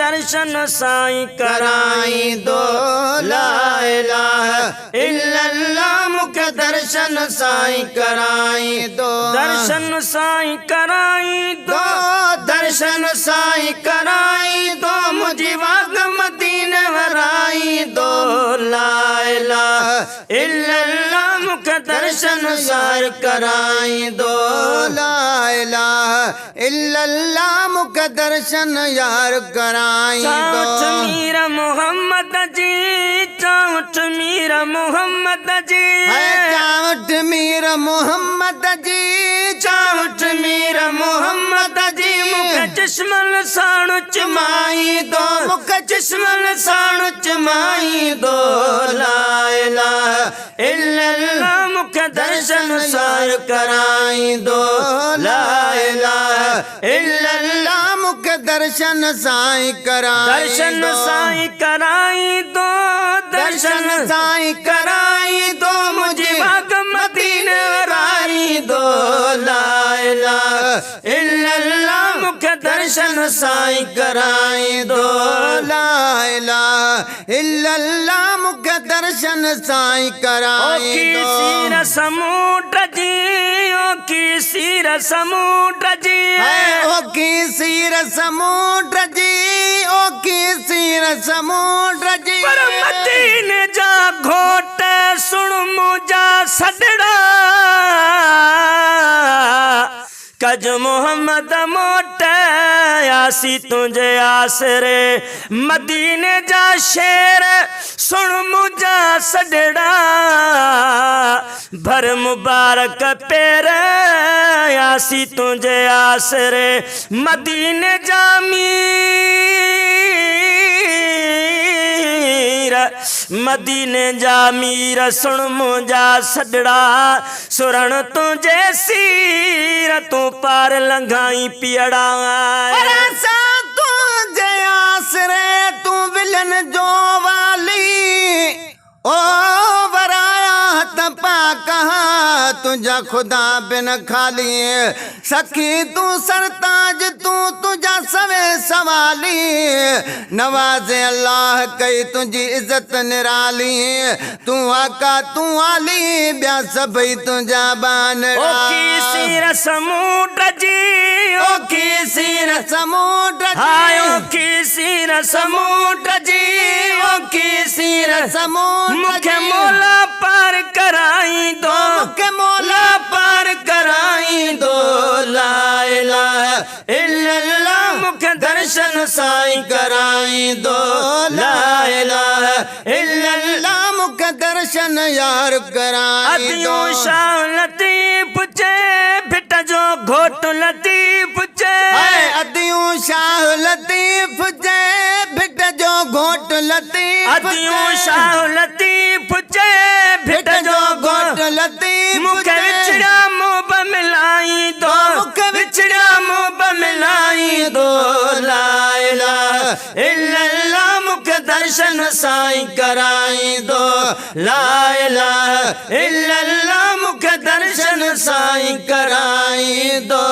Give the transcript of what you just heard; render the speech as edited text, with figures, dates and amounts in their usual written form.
दर्शन साईं कराई दो। ला इलाहा इल्लल्लाह मुखे दर्शन साईं कराई दो। दर्शन साईं कराई दो, दर्शन साईं कराई दो, मुझे वाग मदीने वराई दो। ला इलाहा इल्लल्लाह मुखे दर्शन साईं कराई दो। ला इलाहा इल्लल्लाह मुखे दर्शन यार कराई दो। चाउठ मीरा मोहम्मद जी, चाउठ मीरा मोहम्मद जी, चाउठ मीरा मोहम्मद जी, चाउठ मीरा मोहम्मद जी, मुखे चश्मल साणु चमाई दो, मुखे चश्मल साणु चमाई दो। ला इलाहा इल्लल्लाह मुखे दर्शन साईं कराई दो। ला इलाहा इल्लल्लाह मुखे दर्शन साईं कराई दो। दर्शन साईं कराई दो, दर्शन साईं कराई दो, मुझे वाग मदीने वराई दो। ला इलाहा इल्लल्लाह मुखे दर्शन साईं कराई दो। ला इलाहा इल्लल्लाह मुखे दर्शन साईं कराई दो। ओ सीर समुद्र जी, ओ की सीर समुद्र जी, ओ की सीर समुद्र जी, ओ की सीर समुद्र जी, पर मदीने जा घोट सुन मुझा सदड़ा, कज मोहम्मद मोट आसी तुझे आसरे, मदीने जा शेर सुन मुझा सदड़ा, भर मुबारक पैर आसी तुझे आसरे, मदीने जा मदीने जा मीर सुन मुझा सदड़ा, सुरण तुझे सीर तू पार लंघाई पियड़ा। तुझे आसरे तू विलन जो वाली, ओ वराया तपा कहा तुझा खुदा बिन खाली, सखी तू सरताज तू तुझा सवे सवाली, नवाजे अल्लाह कई तुझी इज्जत निराली, तू आका तू आली ब्या सभई तुझा बानड़ा। ओ की सीर समुद्र जी, ओ की सीर समुद्र हाय, ओ की सीर समुद्र जी, ओ की सीर समुद्र मुखे मोला पार कराई दो, मुखे मोला पार कराई दो। ला इलाहा इल्लल्लाह मुखे दर्शन साईं कराई दो। ला इलाहा इल्लल्लाह मुखे दर्शन यार कराई दो। अदियों शाह लतीफ चे भिट जो घोट लतीफ चे, अदियों शाह लतीफ चे भिट जो घोट लतीफ, अदियों शाह लतीफ चे भिट जो घोट लतीफ, मुखे विछड़ा मुँह मिलाई दो, मुखे विछड़ा मुँह मिलाई दो। ला इलाहा इल्लल्लाह मुखे दर्शन साईं कराई दो। ला इलाहा इल्लल्लाह मुखे दर्शन साईं कराई दो।